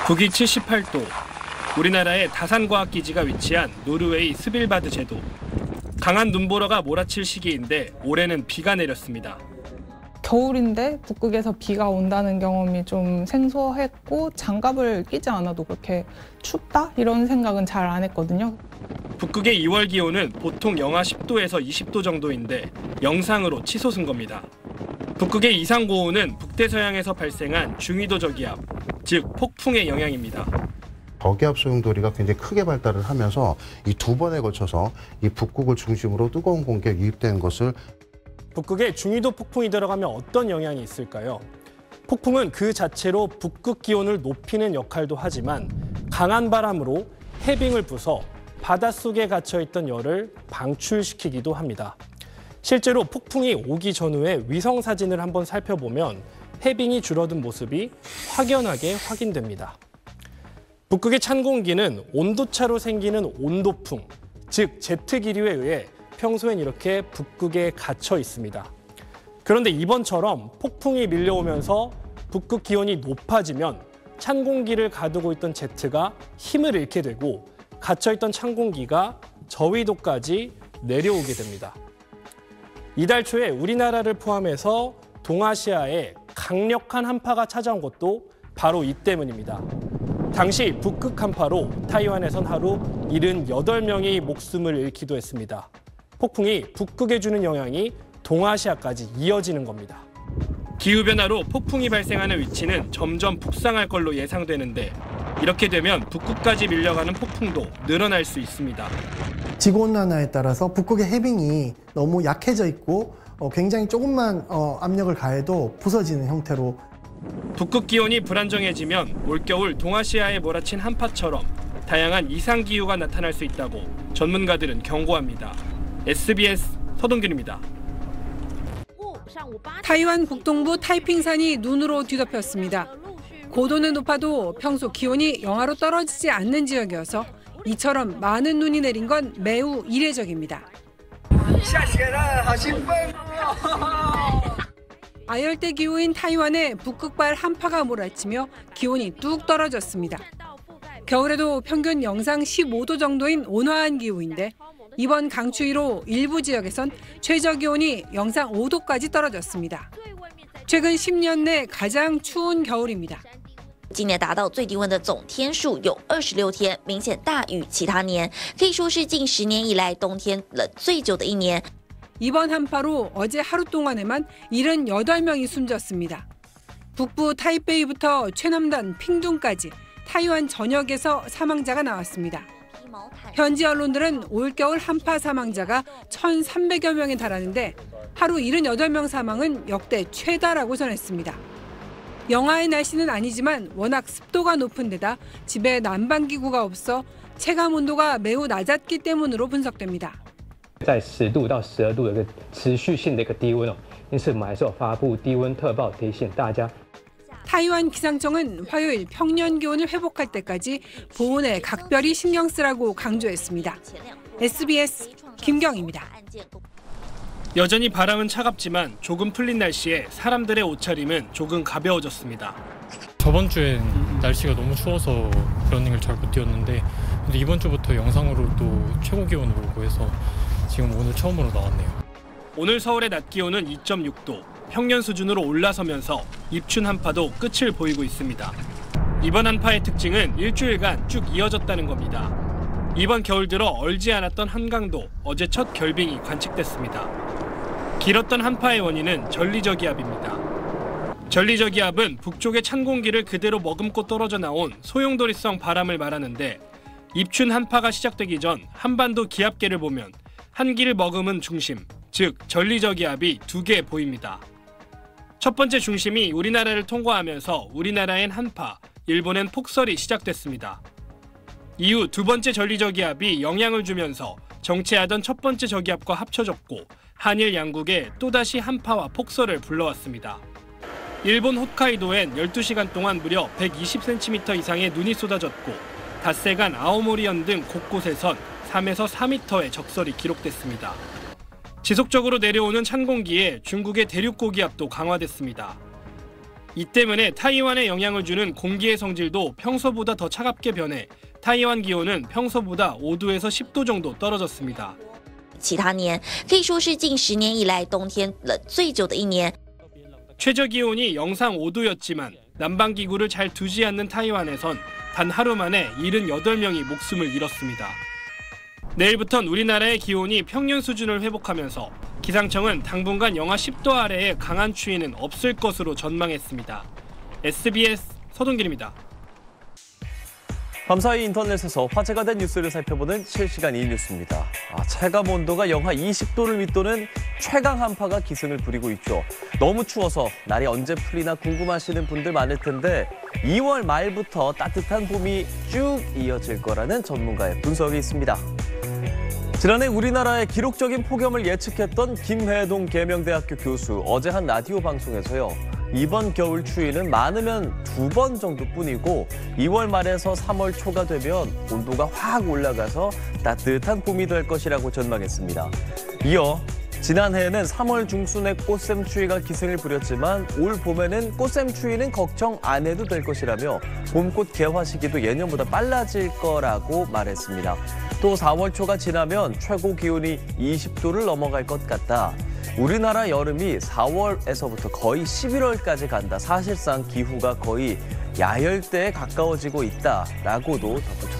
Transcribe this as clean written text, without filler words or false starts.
북위 78도, 우리나라의 다산과학기지가 위치한 노르웨이 스빌바드 제도. 강한 눈보라가 몰아칠 시기인데 올해는 비가 내렸습니다. 겨울인데 북극에서 비가 온다는 경험이 좀 생소했고 장갑을 끼지 않아도 그렇게 춥다? 이런 생각은 잘 안 했거든요. 북극의 2월 기온은 보통 영하 10도에서 20도 정도인데 영상으로 치솟은 겁니다. 북극의 이상 고온은 북대서양에서 발생한 중위도 저기압, 즉 폭풍의 영향입니다. 저기압 소용돌이가 굉장히 크게 발달을 하면서 이 두 번에 걸쳐서 이 북극을 중심으로 뜨거운 공기가 유입되는 것을 북극에 중위도 폭풍이 들어가면 어떤 영향이 있을까요? 폭풍은 그 자체로 북극 기온을 높이는 역할도 하지만 강한 바람으로 해빙을 부숴 바닷속에 갇혀있던 열을 방출시키기도 합니다. 실제로 폭풍이 오기 전후의 위성 사진을 한번 살펴보면 해빙이 줄어든 모습이 확연하게 확인됩니다. 북극의 찬 공기는 온도차로 생기는 온도풍, 즉 제트 기류에 의해 평소엔 이렇게 북극에 갇혀 있습니다. 그런데 이번처럼 폭풍이 밀려오면서 북극 기온이 높아지면 찬 공기를 가두고 있던 제트가 힘을 잃게 되고 갇혀있던 찬 공기가 저위도까지 내려오게 됩니다. 이달 초에 우리나라를 포함해서 동아시아에 강력한 한파가 찾아온 것도 바로 이 때문입니다. 당시 북극 한파로 타이완에선 하루 78명이 목숨을 잃기도 했습니다. 폭풍이 북극에 주는 영향이 동아시아까지 이어지는 겁니다. 기후변화로 폭풍이 발생하는 위치는 점점 북상할 걸로 예상되는데 이렇게 되면 북극까지 밀려가는 폭풍도 늘어날 수 있습니다. 지구온난화에 따라서 북극의 해빙이 너무 약해져 있고 굉장히 조금만 압력을 가해도 부서지는 형태로 북극 기온이 불안정해지면 올겨울 동아시아에 몰아친 한파처럼 다양한 이상기후가 나타날 수 있다고 전문가들은 경고합니다. SBS 서동균입니다. 타이완 북동부 타이핑산이 눈으로 뒤덮였습니다. 고도는 높아도 평소 기온이 영하로 떨어지지 않는 지역이어서 이처럼 많은 눈이 내린 건 매우 이례적입니다. 아열대 기후인 타이완에 북극발 한파가 몰아치며 기온이 뚝 떨어졌습니다. 겨울에도 평균 영상 15도 정도인 온화한 기후인데 이번 강추위로 일부 지역에선 최저 기온이 영상 5도까지 떨어졌습니다. 최근 10년 내 가장 추운 겨울입니다. 今年达到最低温的总天数有26天，明显大于其他年，可以说是近10年以来冬天冷最久的一年。 이번 한파로 어제 하루 동안에만 78명이 숨졌습니다. 북부 타이베이부터 최남단 핑둥까지 타이완 전역에서 사망자가 나왔습니다. 현지 언론들은 올겨울 한파 사망자가 1,300여 명에 달하는데 하루 78명 사망은 역대 최다라고 전했습니다. 영하의 날씨는 아니지만 워낙 습도가 높은 데다 집에 난방기구가 없어 체감 온도가 매우 낮았기 때문으로 분석됩니다. 在10度到12度的一个持续性的一个低温因此我们还是有发布低温特报提醒大家。 타이완 기상청은 화요일 평년 기온을 회복할 때까지 보온에 각별히 신경 쓰라고 강조했습니다. SBS 김경입니다. 여전히 바람은 차갑지만 조금 풀린 날씨에 사람들의 옷차림은 조금 가벼워졌습니다. 저번 주엔 날씨가 너무 추워서 러닝을 잘 못 뛰었는데 근데 이번 주부터 영상으로 또 최고 기온을 오고 해서 지금 오늘 처음으로 나왔네요. 오늘 서울의 낮 기온은 2.6도, 평년 수준으로 올라서면서 입춘 한파도 끝을 보이고 있습니다. 이번 한파의 특징은 일주일간 쭉 이어졌다는 겁니다. 이번 겨울 들어 얼지 않았던 한강도 어제 첫 결빙이 관측됐습니다. 길었던 한파의 원인은 전리저기압입니다. 전리저기압은 북쪽의 찬 공기를 그대로 머금고 떨어져 나온 소용돌이성 바람을 말하는데 입춘 한파가 시작되기 전 한반도 기압계를 보면 한기를 머금은 중심, 즉 전리저기압이 두 개 보입니다. 첫 번째 중심이 우리나라를 통과하면서 우리나라엔 한파, 일본엔 폭설이 시작됐습니다. 이후 두 번째 전리저기압이 영향을 주면서 정체하던 첫 번째 저기압과 합쳐졌고 한일 양국에 또다시 한파와 폭설을 불러왔습니다. 일본 홋카이도엔 12시간 동안 무려 120cm 이상의 눈이 쏟아졌고 닷새간 아오모리현 등 곳곳에선 3에서 4m의 적설이 기록됐습니다. 지속적으로 내려오는 찬 공기에 중국의 대륙 고기압도 강화됐습니다. 이 때문에 타이완에 영향을 주는 공기의 성질도 평소보다 더 차갑게 변해 타이완 기온은 평소보다 5도에서 10도 정도 떨어졌습니다. 其他年可以说是近10年以来冬天冷最久的一年。 최저 기온이 영상 5도였지만 난방 기구를 잘 두지 않는 타이완에선 단 하루 만에 78명이 목숨을 잃었습니다. 내일부턴 우리나라의 기온이 평년 수준을 회복하면서 기상청은 당분간 영하 10도 아래의 강한 추위는 없을 것으로 전망했습니다. SBS 서동길입니다. 밤사이 인터넷에서 화제가 된 뉴스를 살펴보는 실시간 이뉴스입니다. 체감 온도가 영하 20도를 밑도는 최강 한파가 기승을 부리고 있죠. 너무 추워서 날이 언제 풀리나 궁금하시는 분들 많을 텐데 2월 말부터 따뜻한 봄이 쭉 이어질 거라는 전문가의 분석이 있습니다. 지난해 우리나라의 기록적인 폭염을 예측했던 김회동 계명대학교 교수 어제 한 라디오 방송에서요. 이번 겨울 추위는 많으면 2번 정도뿐이고 2월 말에서 3월 초가 되면 온도가 확 올라가서 따뜻한 봄이 될 것이라고 전망했습니다. 이어 지난해에는 3월 중순에 꽃샘 추위가 기승을 부렸지만 올 봄에는 꽃샘 추위는 걱정 안 해도 될 것이라며 봄꽃 개화 시기도 예년보다 빨라질 거라고 말했습니다. 또 4월 초가 지나면 최고 기온이 20도를 넘어갈 것 같다. 우리나라 여름이 4월에서부터 거의 11월까지 간다. 사실상 기후가 거의 야열대에 가까워지고 있다라고도 덧붙였습니다.